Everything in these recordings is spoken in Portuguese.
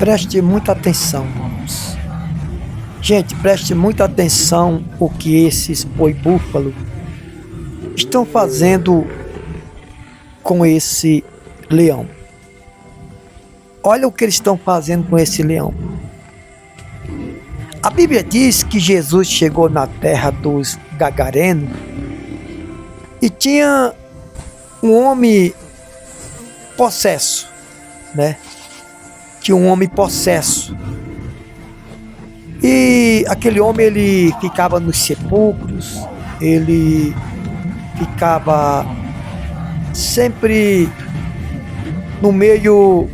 Preste muita atenção, irmãos. Gente, preste muita atenção o que esses boi-búfalo estão fazendo com esse leão. Olha o que eles estão fazendo com esse leão. A Bíblia diz que Jesus chegou na terra dos Gadarenos e tinha um homem possesso, né? Tinha um homem possesso. E aquele homem, ele ficava nos sepulcros, ele ficava sempre no meio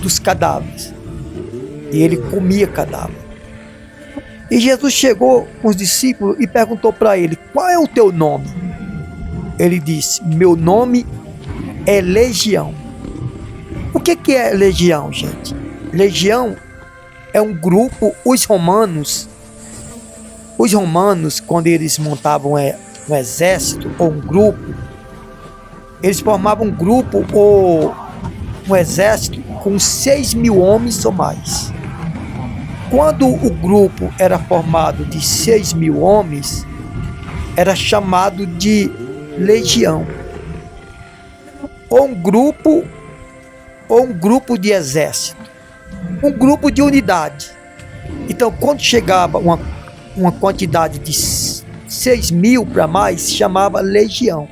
dos cadáveres. E ele comia cadáver. E Jesus chegou com os discípulos e perguntou para ele: qual é o teu nome? Ele disse: meu nome é Legião. O que é legião, gente? Legião é um grupo. Os romanos, quando eles montavam um exército ou um grupo, eles formavam um grupo ou um exército com 6.000 homens ou mais. Quando o grupo era formado de 6.000 homens, era chamado de legião, ou um grupo de exército, um grupo de unidade. Então, quando chegava uma quantidade de 6.000 para mais, se chamava legião.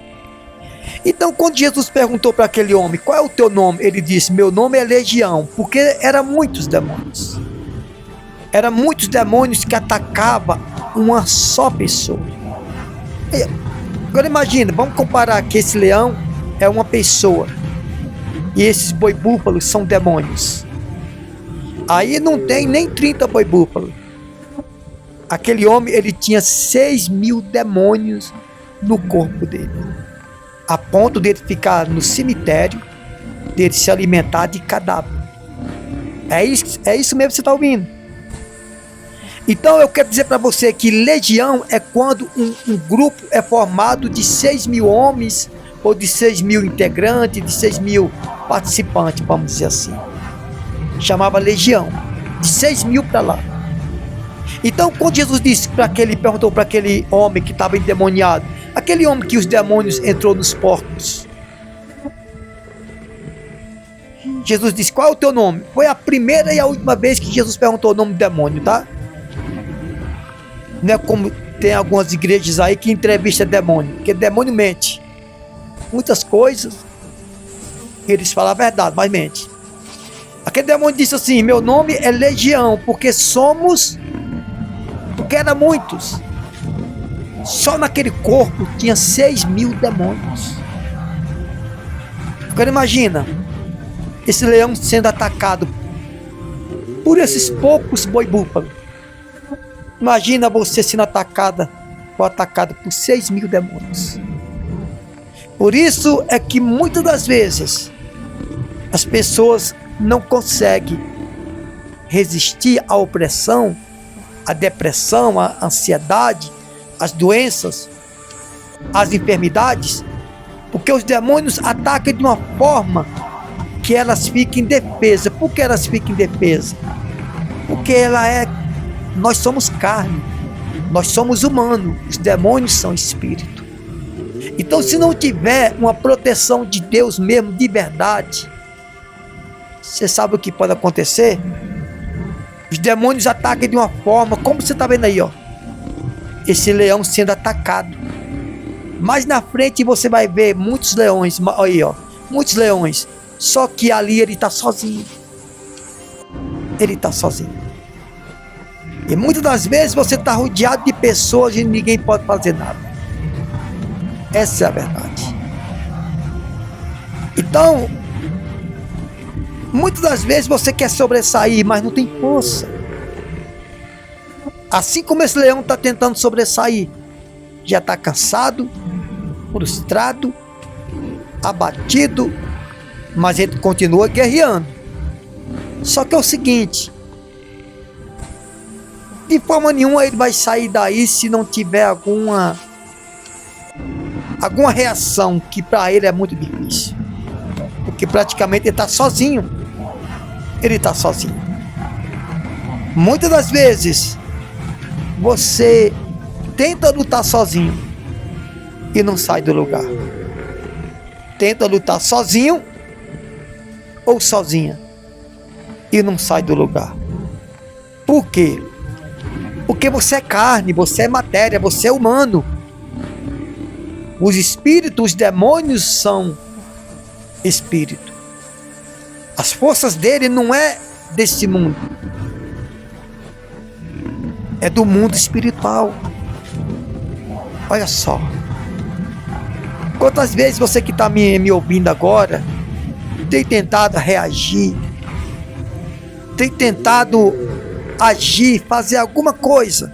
Então, quando Jesus perguntou para aquele homem: qual é o teu nome? Ele disse: meu nome é Legião, porque eram muitos demônios. Eram muitos demônios que atacavam uma só pessoa. Agora imagina, vamos comparar que esse leão é uma pessoa e esses boi-búfalos são demônios. Aí não tem nem 30 boi-búfalos. Aquele homem, ele tinha 6.000 demônios no corpo dele, a ponto dele ficar no cemitério, dele se alimentar de cadáver. É isso mesmo que você está ouvindo. Então eu quero dizer para você que legião é quando um grupo é formado de 6.000 homens, ou de 6.000 integrantes, de 6.000 participantes, vamos dizer assim. Chamava legião, de 6.000 para lá. Então, quando Jesus perguntou para aquele homem que estava endemoniado, aquele homem que os demônios entrou nos porcos, Jesus disse: qual é o teu nome? Foi a primeira e a última vez que Jesus perguntou o nome do demônio, tá? Não é como tem algumas igrejas aí que entrevista demônio, porque demônio mente. Muitas coisas eles falam a verdade, mas mente. Aquele demônio disse assim: meu nome é Legião, porque era muitos. Só naquele corpo tinha 6.000 demônios. Agora imagina esse leão sendo atacado por esses poucos boi-búfalos. Imagina você sendo atacado por 6.000 demônios. Por isso é que muitas das vezes as pessoas não conseguem resistir à opressão, à depressão, à ansiedade, às doenças, às enfermidades, porque os demônios atacam de uma forma que elas ficam indefesas. Por que elas ficam indefesas? Porque nós somos carne, nós somos humanos, os demônios são espírito. Então, se não tiver uma proteção de Deus mesmo, de verdade, você sabe o que pode acontecer? Os demônios atacam de uma forma, como você está vendo aí, ó, esse leão sendo atacado. Mais na frente você vai ver muitos leões, aí, ó, muitos leões, só que ali ele está sozinho. Ele está sozinho. E muitas das vezes você está rodeado de pessoas e ninguém pode fazer nada. Essa é a verdade. Então, muitas das vezes você quer sobressair, mas não tem força. Assim como esse leão está tentando sobressair, já está cansado, frustrado, abatido, mas ele continua guerreando. Só que é o seguinte: de forma nenhuma ele vai sair daí se não tiver alguma reação, que para ele é muito difícil, porque praticamente ele está sozinho. Ele está sozinho. Muitas das vezes você tenta lutar sozinho e não sai do lugar. Tenta lutar sozinho ou sozinha e não sai do lugar. Por quê? Porque você é carne, você é matéria, você é humano. Os espíritos, os demônios são espírito. As forças dele não é desse mundo. É do mundo espiritual. Olha só. Quantas vezes você que está me ouvindo agora tem tentado reagir, tem tentado agir, fazer alguma coisa,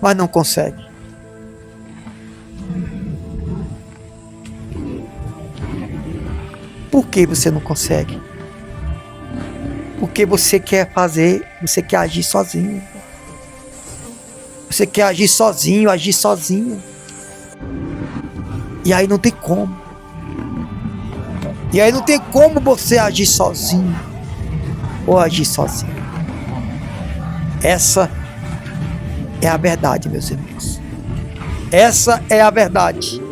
mas não consegue. Por que você não consegue? Porque você quer fazer, você quer agir sozinho. Você quer agir sozinho, agir sozinho. E aí não tem como. E aí não tem como você agir sozinho ou agir sozinho. Essa é a verdade, meus irmãos. Essa é a verdade.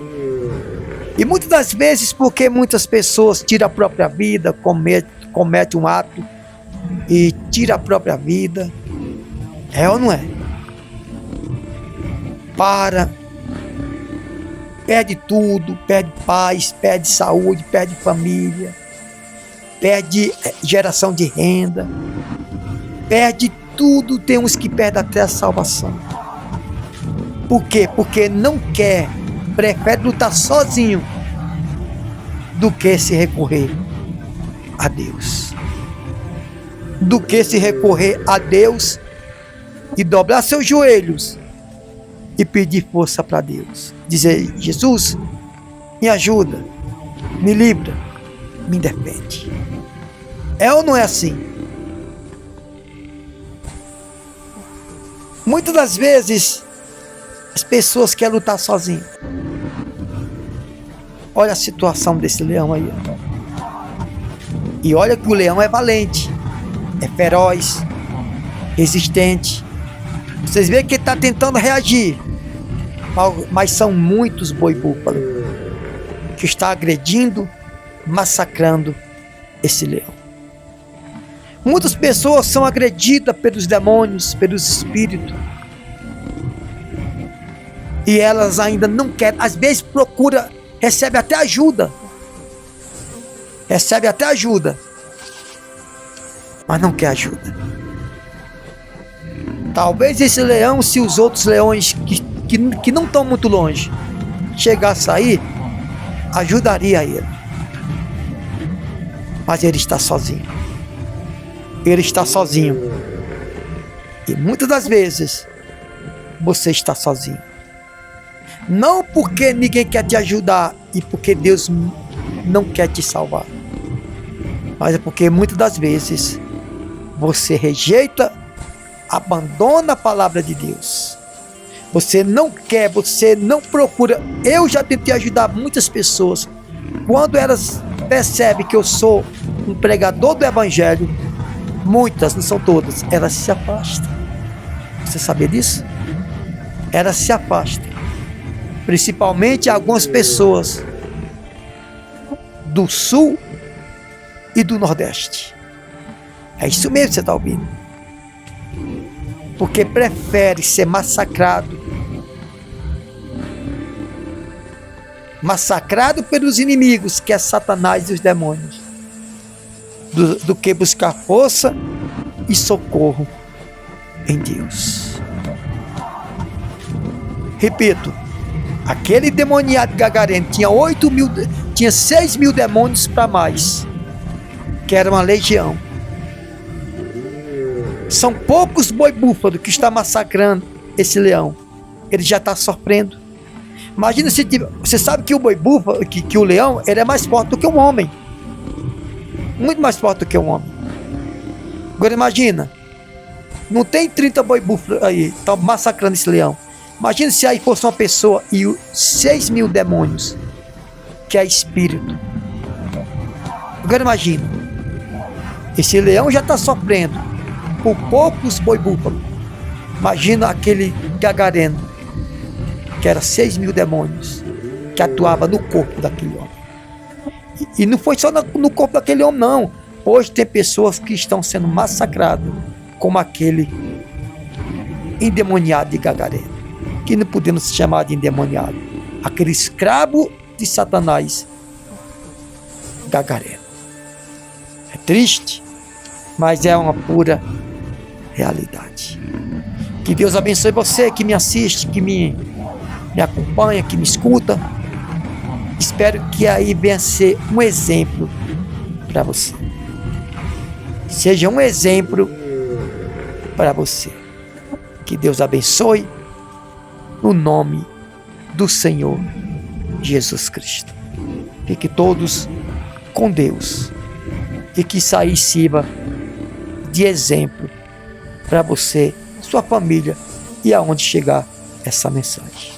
E muitas das vezes, porque muitas pessoas tiram a própria vida, cometem um ato e tiram a própria vida. É ou não é? Perde tudo, perde paz, perde saúde, perde família, perde geração de renda, perde tudo. Tem uns que perdem até a salvação. Por quê? Porque não quer, prefere lutar sozinho do que se recorrer a Deus. Do que se recorrer a Deus e dobrar seus joelhos e pedir força para Deus. Dizer: Jesus, me ajuda, me livra, me defende. É ou não é assim? Muitas das vezes as pessoas querem lutar sozinhas. Olha a situação desse leão aí. E olha que o leão é valente, é feroz, resistente. Vocês veem que ele está tentando reagir, mas são muitos boi-búfalo que está agredindo, massacrando esse leão. Muitas pessoas são agredidas pelos demônios, pelos espíritos, e elas ainda não querem. Às vezes procura, recebe até ajuda, mas não quer ajuda. Talvez esse leão, se os outros leões que não estão muito longe chegar a sair, ajudaria ele. Mas ele está sozinho. Ele está sozinho. E muitas das vezes você está sozinho. Não porque ninguém quer te ajudar e porque Deus não quer te salvar, mas é porque muitas das vezes você rejeita, abandona a palavra de Deus. Você não quer, você não procura. Eu já tentei ajudar muitas pessoas. Quando elas percebem que eu sou um pregador do evangelho, muitas, não são todas, elas se afastam. Você sabia disso? Elas se afastam. Principalmente algumas pessoas do sul e do nordeste. É isso mesmo que você está ouvindo. Porque prefere ser massacrado pelos inimigos, que é Satanás e os demônios, do que buscar força e socorro em Deus. Repito, aquele demoniado gagareno tinha 6 mil demônios para mais, que era uma legião. São poucos boi-búfalo que está massacrando esse leão. Ele já está sofrendo. Imagina se você sabe que o boi-búfalo, que o leão, ele é mais forte do que um homem. Muito mais forte do que um homem. Agora imagina, não tem 30 boi-búfalo aí, estão massacrando esse leão. Imagina se aí fosse uma pessoa e 6 mil demônios, que é espírito. Agora imagina, esse leão já está sofrendo. por poucos boi búfalo. Imagina aquele gagareno, que era 6.000 demônios, que atuava no corpo daquele homem. E não foi só no corpo daquele homem, não. Hoje tem pessoas que estão sendo massacradas, como aquele endemoniado de gagareno, que não podemos chamar de endemoniado, aquele escravo de Satanás, gagareno. É triste, mas é uma pura realidade. Que Deus abençoe você que me assiste, que me acompanha, que me escuta. Espero que aí venha ser um exemplo para você. Seja um exemplo para você. Que Deus abençoe no nome do Senhor Jesus Cristo. Fique todos com Deus e que isso aí sirva de exemplo para você, sua família e aonde chegar essa mensagem.